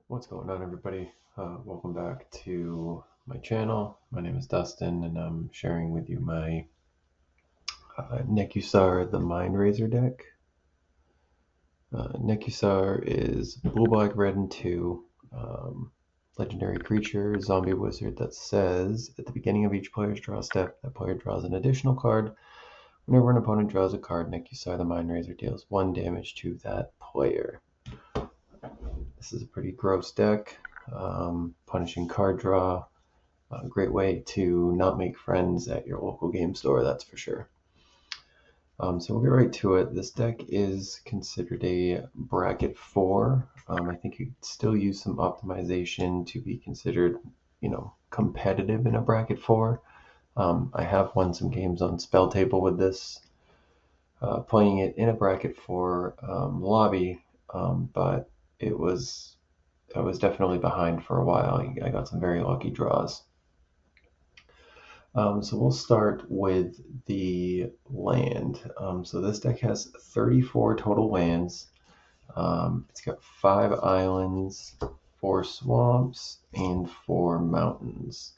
What's going on, everybody? Welcome back to my channel. My name is Dustin, and I'm sharing with you my Nekusar the Mindrazer deck. Nekusar is blue, black, red, and 2. Legendary creature, zombie wizard that says at the beginning of each player's draw step, that player draws an additional card. Whenever an opponent draws a card, Nekusar the Mindrazer deals 1 damage to that player. This is a pretty gross deck. Punishing card draw. A great way to not make friends at your local game store, that's for sure. So we'll get right to it. This deck is considered a bracket 4. I think you could still use some optimization to be considered, competitive in a bracket 4. I have won some games on Spell Table with this, playing it in a bracket 4 lobby, but I was definitely behind for a while. I got some very lucky draws. So we'll start with the land. So this deck has 34 total lands. It's got 5 islands, 4 swamps, and 4 mountains.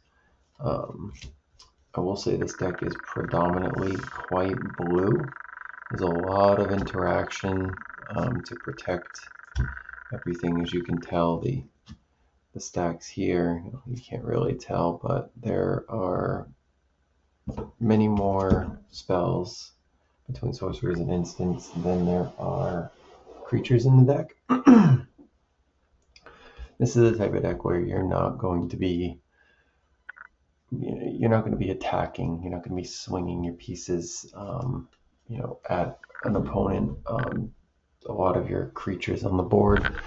I will say this deck is predominantly quite blue. There's a lot of interaction to protect everything. As you can tell, the stacks here, you can't really tell, but there are many more spells between sorcerers and instants than there are creatures in the deck. This is the type of deck where you're not going to be attacking. You're not going to be swinging your pieces, at an opponent. A lot of your creatures on the board,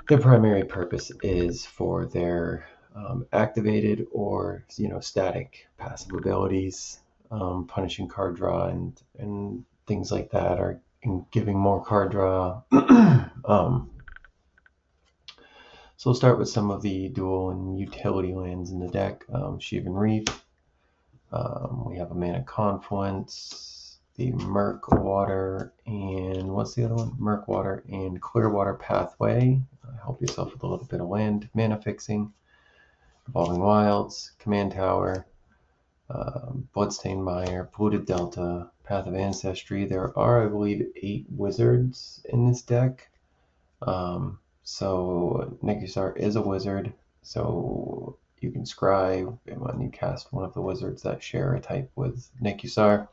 their primary purpose is for their activated or static passive abilities, punishing card draw and things like that, or giving more card draw. So we'll start with some of the dual and utility lands in the deck. Sheevan Reef. We have a Mana Confluence, the Murkwater, and what's the other one? Murkwater and Clearwater Pathway. Help yourself with a little bit of land. Mana Fixing, Evolving Wilds, Command Tower, Bloodstained Mire, Polluted Delta, Path of Ancestry. There are, I believe, 8 wizards in this deck. So Nekusar is a wizard, so you can scry when you cast one of the wizards that share a type with Nekusar.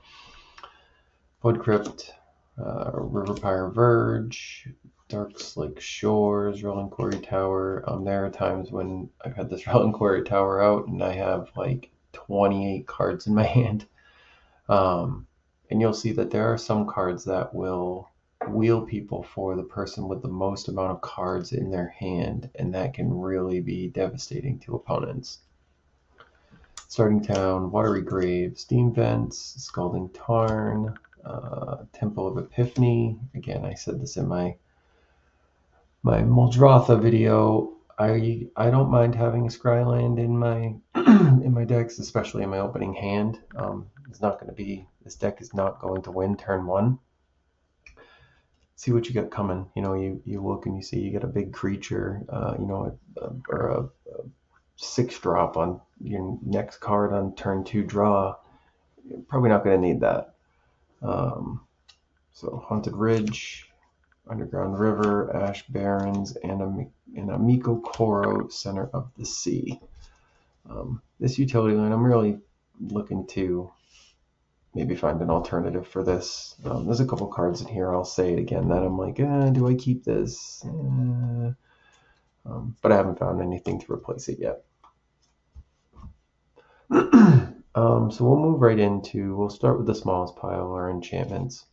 Blood Crypt, Riverpire Verge, Darkslake Shores, Rolling Quarry Tower. There are times when I've had this Rolling Quarry Tower out and I have like 28 cards in my hand. And you'll see that there are some cards that will wheel people for the person with the most amount of cards in their hand, and that can really be devastating to opponents. Starting Town, Watery Grave, Steam Vents, Scalding Tarn, Temple of Epiphany. Again, I said this in my Muldrotha video. I don't mind having a Scryland in my in my decks, especially in my opening hand. This deck is not going to win turn 1. See what you got coming. You look and you see you get a big creature, or a 6-drop on your next card on turn 2 draw. You're probably not going to need that. So Haunted Ridge, Underground River, Ash Barrens, and Amiko Koro, Center of the Sea. This utility line, I'm really looking to maybe find an alternative for this. There's a couple cards in here, I'll say it again, that I'm like, do I keep this? But I haven't found anything to replace it yet. So we'll move right we'll start with the smallest pile, our enchantments.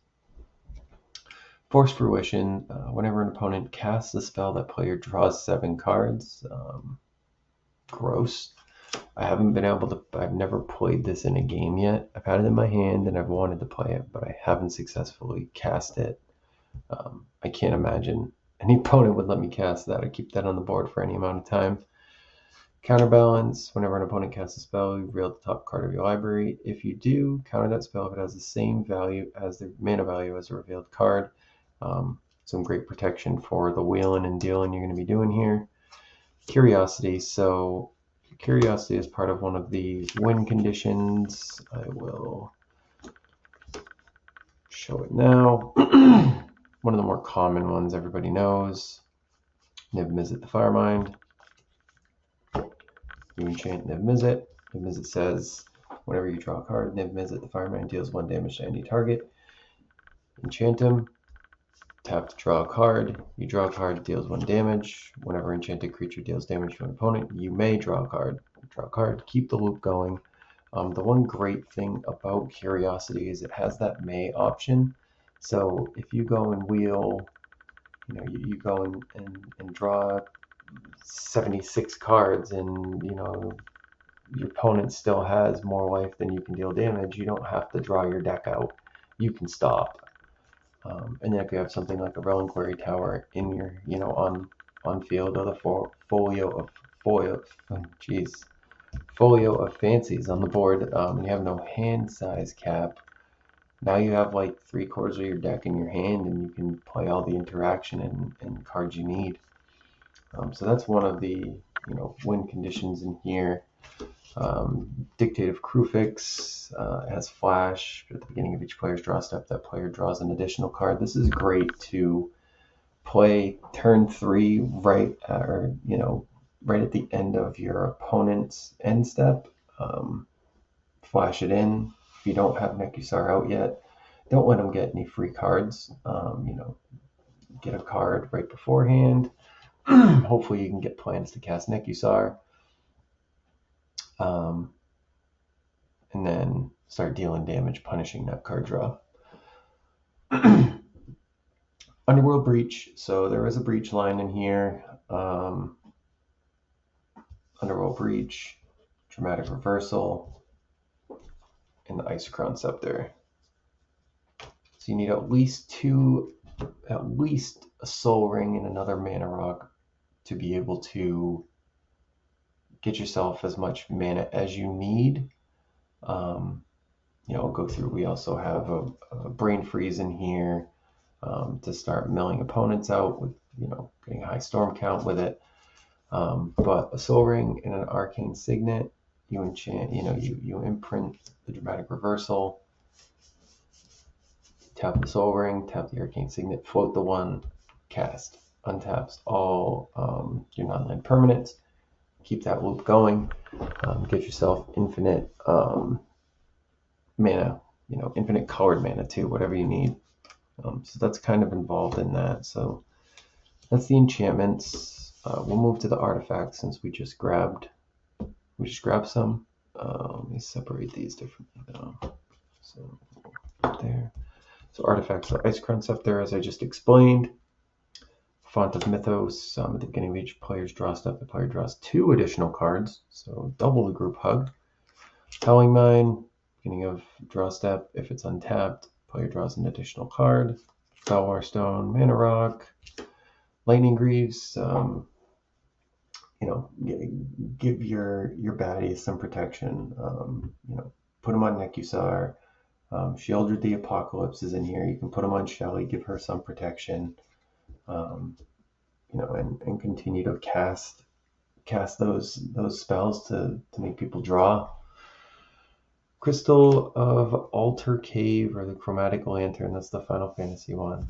Force Fruition. Whenever an opponent casts a spell, that player draws 7 cards. Gross. I've never played this in a game yet. I've had it in my hand and I've wanted to play it, but I haven't successfully cast it. I can't imagine any opponent would let me cast that. I keep that on the board for any amount of time. Counterbalance. Whenever an opponent casts a spell, you reveal the top card of your library. If you do, counter that spell if it has the same value as the mana value as a revealed card. some great protection for the wheeling and dealing you're going to be doing here. Curiosity. So curiosity is part of one of the win conditions. I will show it now. One of the more common ones everybody knows. Niv Mizzet the Firemind. You enchant Niv Mizzet. Niv Mizzet says, whenever you draw a card, Niv Mizzet the Firemind deals 1 damage to any target. Enchant him. Tap to draw a card. You draw a card, deals 1 damage. Whenever enchanted creature deals damage to an opponent, you may draw a card. Draw a card, keep the loop going. The one great thing about Curiosity is it has that may option. So if you go and wheel, you go and draw 76 cards and, your opponent still has more life than you can deal damage, you don't have to draw your deck out. You can stop. And then if you have something like a Reliquary Tower in your, on field, or the folio of fancies on the board, and you have no hand size cap, now you have like 3/4 of your deck in your hand, and you can play all the interaction and cards you need. So that's one of the win conditions in here. Dictative Crewfix has flash. At the beginning of each player's draw step, that player draws an additional card. This is great to play turn 3 right at the end of your opponent's end step. Flash it in. If you don't have Nekusar out yet, don't let them get any free cards. Get a card right beforehand. Hopefully you can get plans to cast Nekusar. And then start dealing damage, punishing that card draw. Underworld Breach. So there is a breach line in here. Underworld Breach, Dramatic Reversal, and the Isochron Scepter. So you need at least a Soul Ring and another Mana Rock to be able to get yourself as much mana as you need. I'll go through. We also have a Brain Freeze in here to start milling opponents out with, getting a high storm count with it. But a Soul Ring and an Arcane Signet, you enchant, you imprint the Dramatic Reversal, tap the Soul Ring, tap the Arcane Signet, float the 1, cast, untaps all your non-land permanents, keep that loop going, get yourself infinite mana, infinite colored mana too, whatever you need. So that's kind of involved in that. So that's the enchantments. We'll move to the artifacts since we just grabbed some. Let me separate these differently though. So there. So artifacts are Isochron Scepter, as I just explained. Font of Mythos. At the beginning of each player's draw step, the player draws 2 additional cards, so double the group hug. Howling Mine. Beginning of draw step, if it's untapped, player draws an additional card. Felwar Stone, Mana Rock, Lightning Greaves. Give your baddies some protection. Put them on Nekusar. Sheoldred the Apocalypse is in here. You can put them on Shelly, give her some protection. And continue to cast those spells to make people draw. Crystal of Altar Cave, or the Chromatic Lantern, that's the Final Fantasy one.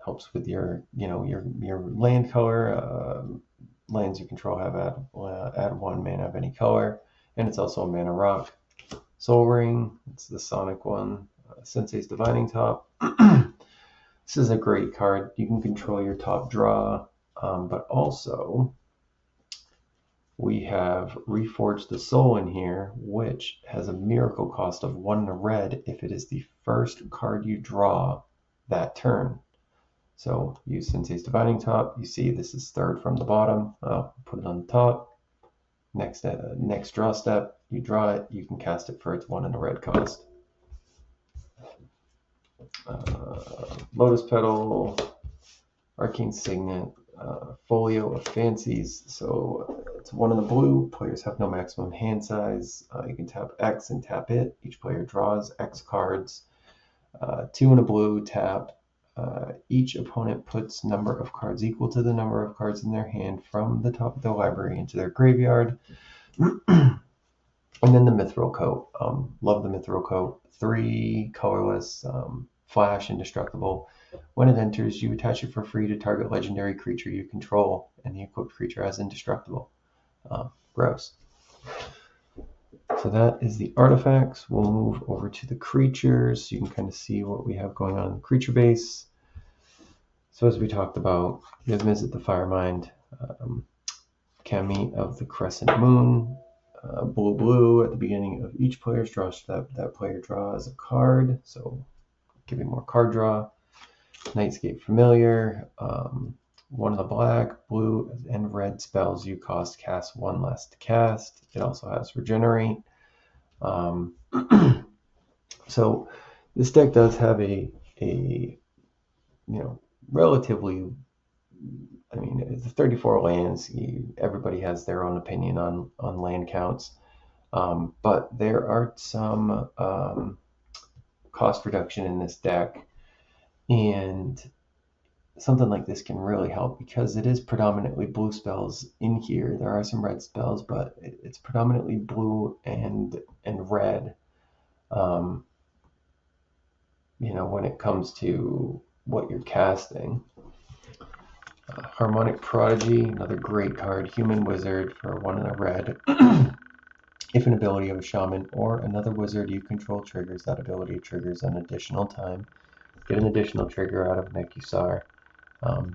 Helps with your land color. Lands you control have add 1 mana of any color, and it's also a mana rock. Soul Ring, it's the Sonic one. Sensei's Divining Top. This is a great card. You can control your top draw, but also we have Reforge the Soul in here, which has a miracle cost of 1 red if it is the first card you draw that turn. So use Sensei's Divining Top. You see this is 3rd from the bottom. Put it on the top. Next draw step, you draw it. You can cast it for its 1 and a red cost. Lotus Petal, Arcane Signet, Folio of Fancies. So it's 1 in the blue. Players have no maximum hand size. You can tap X and tap it. Each player draws X cards. 2 and a blue, tap. Each opponent puts number of cards equal to the number of cards in their hand from the top of their library into their graveyard. And then the Mithril Coat. Love the Mithril Coat. 3 colorless, flash, indestructible. When it enters, you attach it for free to target legendary creature you control, and the equipped creature has indestructible. Gross. So that is the artifacts. We'll move over to the creatures so you can kind of see what we have going on in the creature base. So as we talked about, Visit the Firemind, Kami of the Crescent Moon, blue at the beginning of each player's draw step. That player draws a card, so giving more card draw. Nightscape Familiar, 1 of the black, blue, and red spells you cast 1 less to cast. It also has Regenerate. So this deck does have a relatively, it's 34 lands. Everybody has their own opinion on land counts, but there are some cost reduction in this deck, and something like this can really help because it is predominantly blue spells in here. There are some red spells, but it's predominantly blue and red. When it comes to what you're casting. Harmonic Prodigy, another great card. Human Wizard for 1 and a red. If an ability of a shaman or another wizard you control triggers, that ability triggers an additional time. Get an additional trigger out of Nekusar.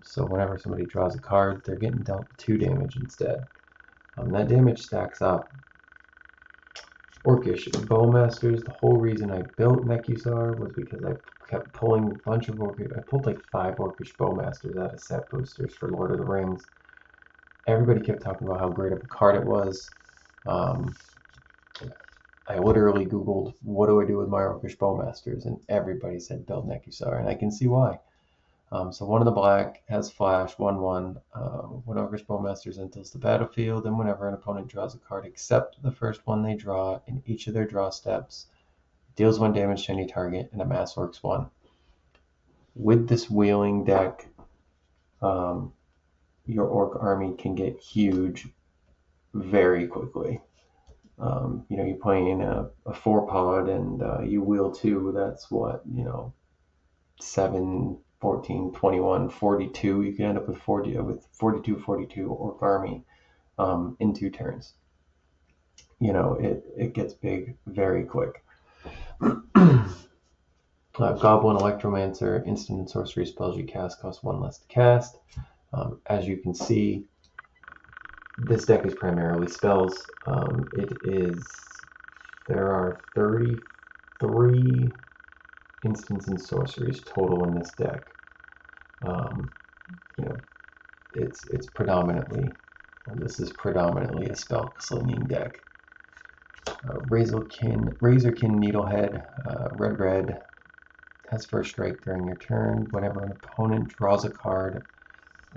So whenever somebody draws a card, they're getting dealt 2 damage instead. That damage stacks up. Orcish Bowmasters. The whole reason I built Nekusar was because I kept pulling a bunch of Orcish. I pulled like 5 Orcish Bowmasters out of set boosters for Lord of the Rings. Everybody kept talking about how great of a card it was. I literally Googled, what do I do with my Orcish Bowmasters? And everybody said build Nekusar, and I can see why. So 1 of the black has flash, 1/1. When Orcish Bowmasters enters the battlefield, and whenever an opponent draws a card except the first one they draw in each of their draw steps, deals 1 damage to any target, and amass Orcs 1. With this wheeling deck, your Orc army can get huge very quickly. You're playing a 4-pod and you wheel 2, that's what, 7, 14, 21, 42. You can end up with 42 Orc army in 2 turns. It gets big very quick. Goblin Electromancer, instant and sorcery spells you cast cost 1 less to cast. As you can see, this deck is primarily spells. There are 33 instants and sorceries total in this deck. It's predominantly, this is predominantly a spell slinging deck. Razorkin Needlehead, red, has first strike during your turn. Whenever an opponent draws a card,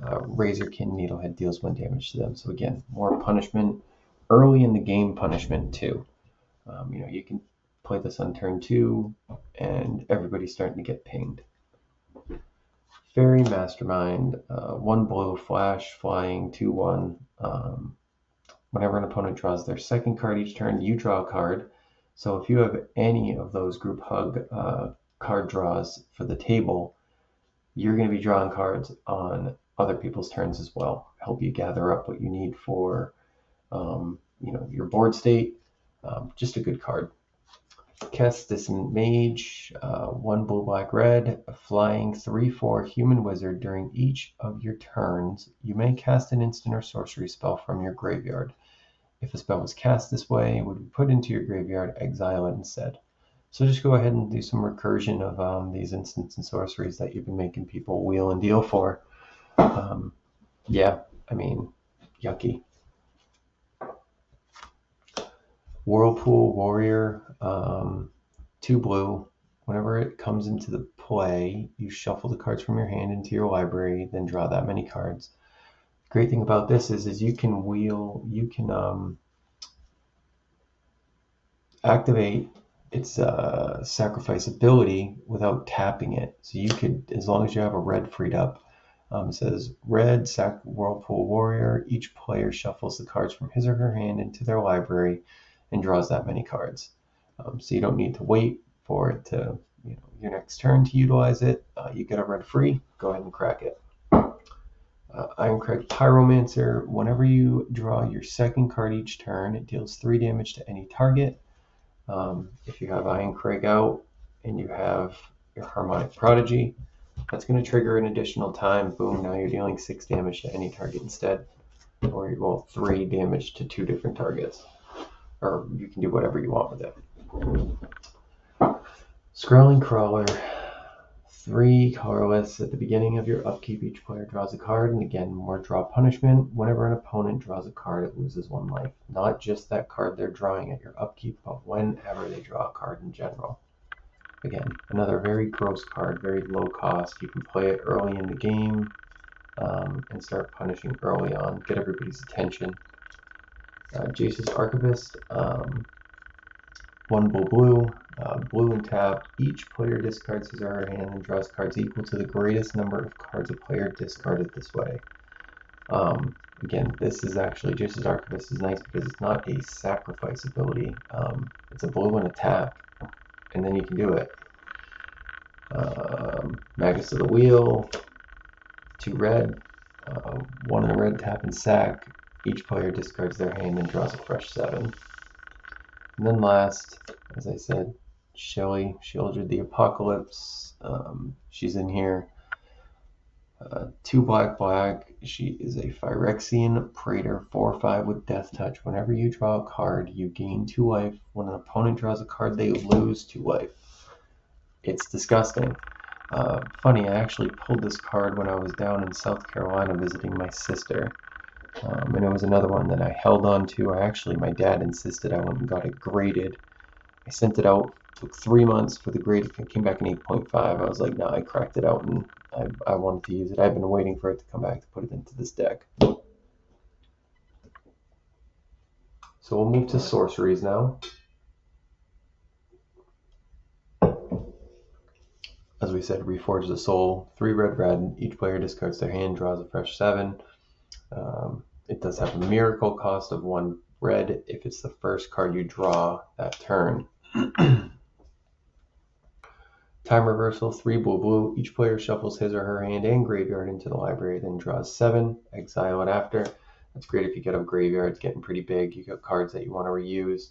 Razorkin Needlehead deals 1 damage to them. So again, more punishment early in the game, punishment too. You can play this on turn 2, and everybody's starting to get pinged. Fairy Mastermind, 1 blue, flash, flying, 2/1. Whenever an opponent draws their second card each turn, you draw a card. So if you have any of those group hug card draws for the table, you're going to be drawing cards on other people's turns as well. Help you gather up what you need for your board state. Just a good card. Kestis Mage, 1 blue, black, red, a flying 3/4 human wizard. During each of your turns, you may cast an instant or sorcery spell from your graveyard. If a spell was cast this way, it would be put into your graveyard, exile it instead. So just go ahead and do some recursion of these instants and sorceries that you've been making people wheel and deal for. Yucky. Whirlpool Warrior, 2 blue. Whenever it comes into the play, you shuffle the cards from your hand into your library, then draw that many cards. The great thing about this is you can activate its sacrifice ability without tapping it. So you could, as long as you have a red freed up, it says red sack Whirlpool Warrior. Each player shuffles the cards from his or her hand into their library and draws that many cards. So you don't need to wait for it to, your next turn to utilize it. You get a red free, go ahead and crack it. Ironcrag Pyromancer. Whenever you draw your second card each turn, it deals 3 damage to any target. If you have Ironcrag out and you have your Harmonic Prodigy, that's going to trigger an additional time. Boom, now you're dealing 6 damage to any target instead. Or, well, 3 damage to 2 different targets. Or you can do whatever you want with it. Scrawling Crawler. 3 colorless. At the beginning of your upkeep, each player draws a card, and again, more draw punishment. Whenever an opponent draws a card, it loses 1 life. Not just that card they're drawing at your upkeep, but whenever they draw a card in general. Again, another very gross card, very low cost. You can play it early in the game and start punishing early on, get everybody's attention. Jace's Archivist. 1 blue, blue and tap. Each player discards his or her hand and draws cards equal to the greatest number of cards a player discarded this way. Again, this is actually, Jace's Archivist is nice because it's not a sacrifice ability. It's a blue and a tap, and then you can do it. Magus of the Wheel, 2 red, 1 in a red, tap and sack. Each player discards their hand and draws a fresh 7. And then last, as I said, Sheoldred the Apocalypse. She's in here. 2 black. She is a Phyrexian Praetor, 4/5 with Death Touch. Whenever you draw a card, you gain 2 life. When an opponent draws a card, they lose 2 life. It's disgusting. Funny, I actually pulled this card when I was down in South Carolina visiting my sister. And it was another one that I held on to. My dad insisted I went and got it graded. I sent it out, took 3 months for the grade. It came back in 8.5. I was like, I cracked it out and I wanted to use it. I've been waiting for it to come back to put it into this deck. So we'll move to sorceries now. As we said, Reforge the Soul. 3 red. Each player discards their hand, draws a fresh 7. It does have a miracle cost of 1 red if it's the first card you draw that turn. Time Reversal, 3 blue. Each player shuffles his or her hand and graveyard into the library, then draws 7. Exile it after. That's great if you get a graveyard. It's getting pretty big. You got cards that you want to reuse.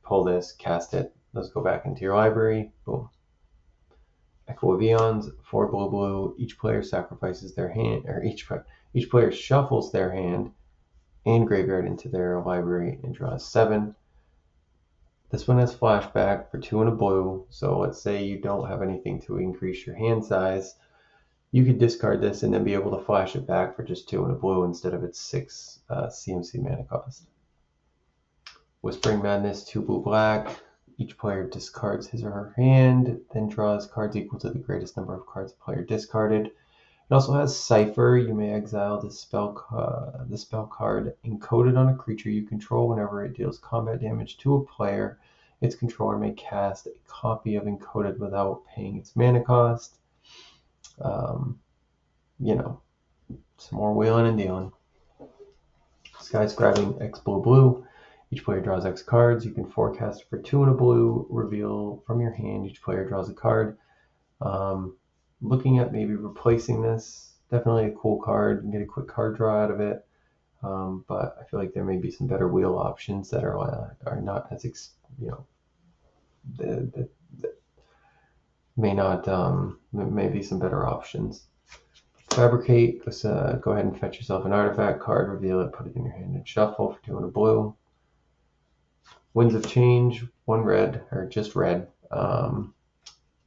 Pull this, cast it. Let's go back into your library. Boom. Echo of Eons, 4 blue. Each player sacrifices their hand, or each player shuffles their hand and graveyard into their library and draws 7. This one has flashback for 2 and a blue. So let's say you don't have anything to increase your hand size. You could discard this and then be able to flash it back for just 2 and a blue instead of its 6 CMC mana cost. Whispering Madness, 2 black. Each player discards his or her hand, then draws cards equal to the greatest number of cards the player discarded. It also has Cipher. You may exile the spell card encoded on a creature you control. Whenever it deals combat damage to a player, its controller may cast a copy of encoded without paying its mana cost. Some more wheeling and dealing. Skyscraping X blue. Each player draws X cards. You can forecast for 2 and a blue. Reveal from your hand. Each player draws a card. Looking at maybe replacing this. Definitely a cool card. You can get a quick card draw out of it. But I feel like there may be some better wheel options that are not as maybe some better options. Fabricate. Let's go ahead and fetch yourself an artifact card. Reveal it. Put it in your hand and shuffle for 2 and a blue. Winds of Change. 1 red, or just red.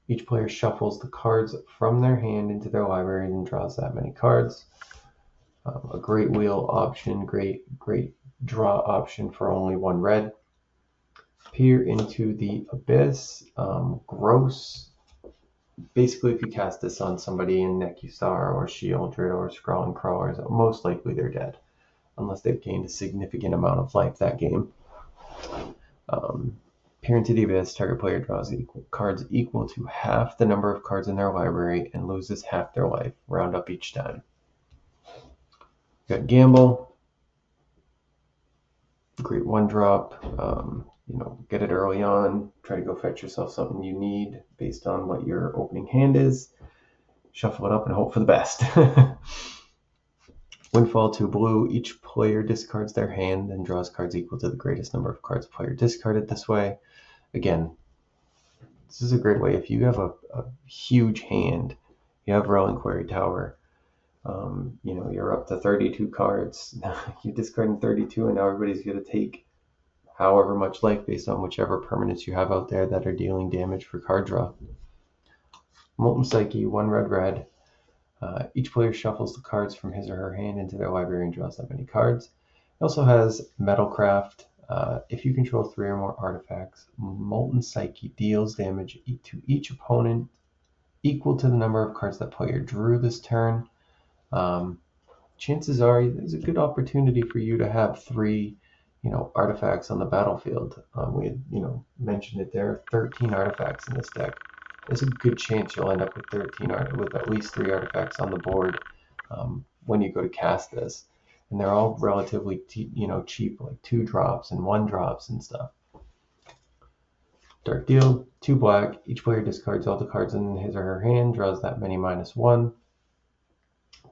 Each player shuffles the cards from their hand into their library and draws that many cards. A great wheel option, great draw option for only 1 red. Peer into the Abyss. Gross. Basically, if you cast this on somebody in Nekusar or Sheoldred or Scrawling Crawlers, most likely they're dead, unless they've gained a significant amount of life that game. Peer into the Abyss, target player draws cards equal to half the number of cards in their library and loses half their life. Round up each time. Got Gamble. Great 1-drop. Get it early on. Try to go fetch yourself something you need based on what your opening hand is. Shuffle it up and hope for the best. Windfall 2 blue. Each player discards their hand and draws cards equal to the greatest number of cards a player discarded this way. Again, this is a great way. If you have a huge hand, you have Rolling Quarry Tower, you're up to 32 cards. You're discarding 32, and now everybody's going to take however much life based on whichever permanents you have out there that are dealing damage for card draw. Molten Psyche, 1 red. Each player shuffles the cards from his or her hand into their library and draws that many cards. It also has Metalcraft. If you control 3 or more artifacts, Molten Psyche deals damage to each opponent equal to the number of cards that player drew this turn. Chances are there's a good opportunity for you to have 3 artifacts on the battlefield. We had, mentioned it there, 13 artifacts in this deck. There's a good chance you'll end up with with at least 3 artifacts on the board when you go to cast this. And they're all relatively cheap, like 2 drops and 1 drops and stuff. Dark Deal, 2 black. Each player discards all the cards in his or her hand, draws that many -1.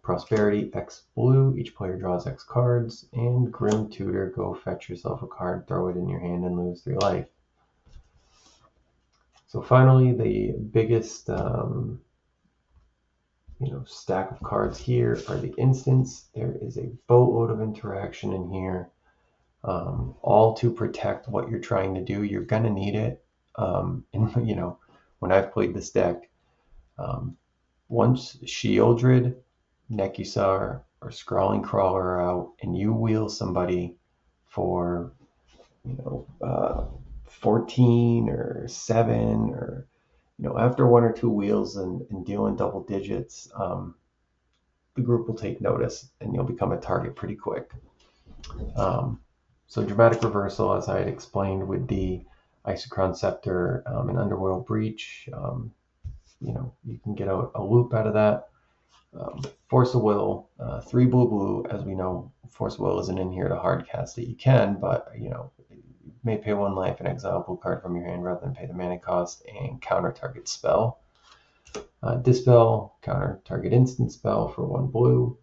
Prosperity, X blue. Each player draws X cards. And Grim Tutor, go fetch yourself a card, throw it in your hand, and lose 3 life. So finally, the biggest stack of cards here are the instants. There is a boatload of interaction in here, all to protect what you're trying to do. You're gonna need it. When I've played this deck, once Sheoldred, Nekusar, or Scrawling Crawler are out, and you wheel somebody for 14 or 7, or after 1 or 2 wheels and dealing double digits, the group will take notice and you'll become a target pretty quick. So Dramatic Reversal, as I had explained with the Isochron Scepter and Underworld Breach, you can get a loop out of that. Force of Will, 3 blue. As we know, Force of Will isn't in here to hard cast it. You can, but you may pay 1 life and exile a blue card from your hand rather than pay the mana cost and counter target spell. Dispel, counter target instant spell for 1 blue.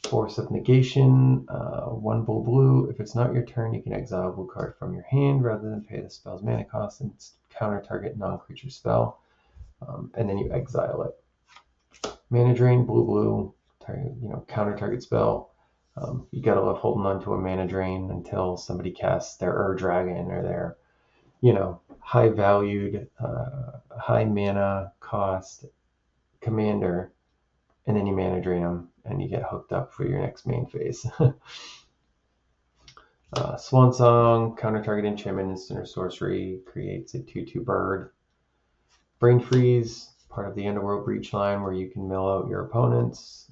Force of Negation, 1 blue. If it's not your turn, you can exile a blue card from your hand rather than pay the spell's mana cost and counter target non-creature spell, and then you exile it. Mana Drain, blue, counter target spell. You gotta love holding on to a Mana Drain until somebody casts their Dragon or their, high valued, high mana cost commander, and then you Mana Drain them and you get hooked up for your next main phase. Swan Song, counter target enchantment, instant or sorcery, creates a 2/2 bird. Brain Freeze, part of the Underworld Breach line where you can mill out your opponents.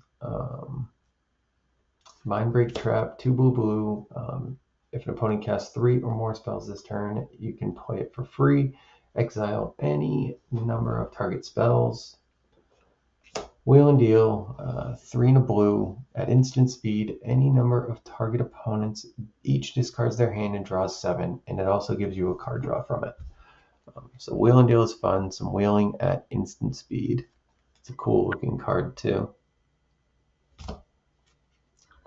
Mindbreak Trap, 2 blue. If an opponent casts 3 or more spells this turn, you can play it for free. Exile any number of target spells. Wheel and Deal, 3 and a blue. At instant speed, any number of target opponents each discards their hand and draws 7, and it also gives you a card draw from it. So Wheel and Deal is fun. Some wheeling at instant speed. It's a cool looking card too.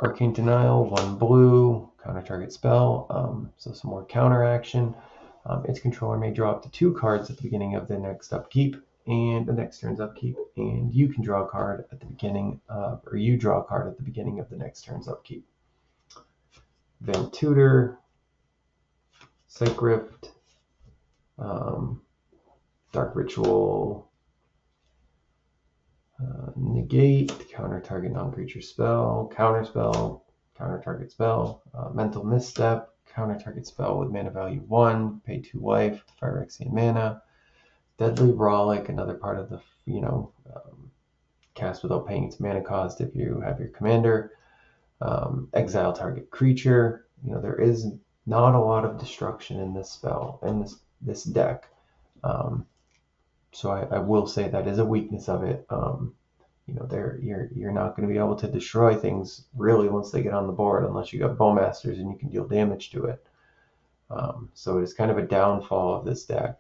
Arcane Denial, 1 blue, counter target spell, so some more counter action. Its controller may draw up to 2 cards at the beginning of the next upkeep and the next turn's upkeep, and you can draw a card at the beginning of, or you draw a card at the beginning of the next turn's upkeep. Then Tutor, Psych Rift, Dark Ritual, Negate, counter target non-creature spell, counter spell, counter target spell, Mental Misstep, counter target spell with mana value 1, pay 2 life, Phyrexian mana, Deadly Rollick, another part of the, cast without paying its mana cost if you have your commander, exile target creature. There is not a lot of destruction in this spell, in this this deck. So I will say that is a weakness of it. You know, you're not going to be able to destroy things really once they get on the board unless you got Bowmasters and you can deal damage to it. So it is kind of a downfall of this deck.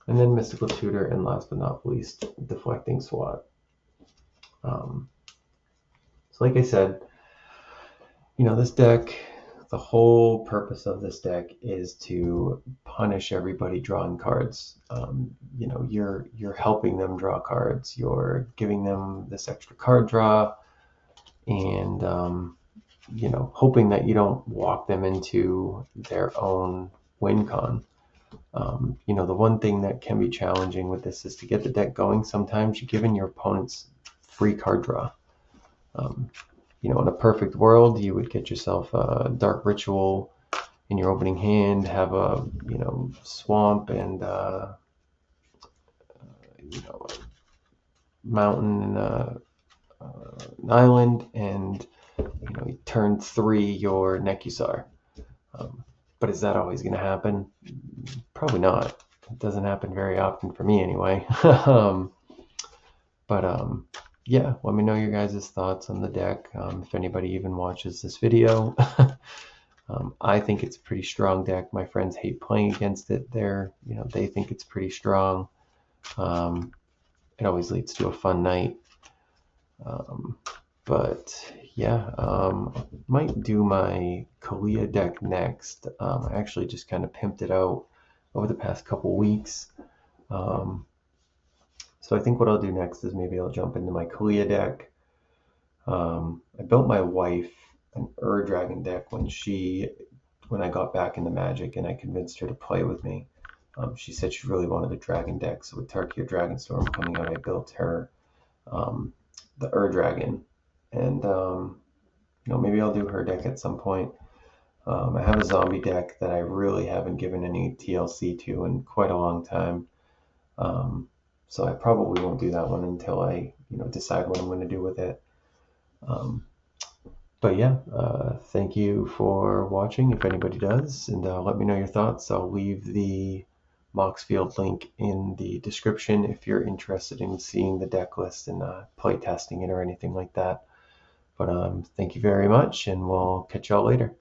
And then Mystical Tutor, and last but not least, Deflecting Swat. So like I said, you know, this deck, the whole purpose of this deck is to punish everybody drawing cards. You know, you're helping them draw cards. You're giving them this extra card draw, and you know, hoping that you don't walk them into their own win con. You know, the one thing that can be challenging with this is to get the deck going. Sometimes you're giving your opponents free card draw. You know, in a perfect world, you would get yourself a Dark Ritual in your opening hand, have a, you know, Swamp and you know, a Mountain and an Island, and you know, turn 3 your Nekusar. But is that always going to happen? Probably not. It doesn't happen very often for me anyway. Yeah, let me know your guys' thoughts on the deck. If anybody even watches this video. I think it's a pretty strong deck. My friends hate playing against it. You know, they think it's pretty strong. It always leads to a fun night. But yeah, might do my Kalia deck next. I actually just kind of pimped it out over the past couple weeks. So I think what I'll do next is maybe I'll jump into my Kalia deck. I built my wife an Dragon deck when I got back into Magic and I convinced her to play with me. She said she really wanted a dragon deck, so with Tarkia Dragonstorm coming out, I built her the Dragon. And you know, maybe I'll do her deck at some point. I have a zombie deck that I really haven't given any TLC to in quite a long time. So I probably won't do that one until I, you know, decide what I'm going to do with it. But yeah, thank you for watching, if anybody does, and let me know your thoughts. I'll leave the Moxfield link in the description if you're interested in seeing the deck list and play testing it or anything like that. But thank you very much, and we'll catch y'all later.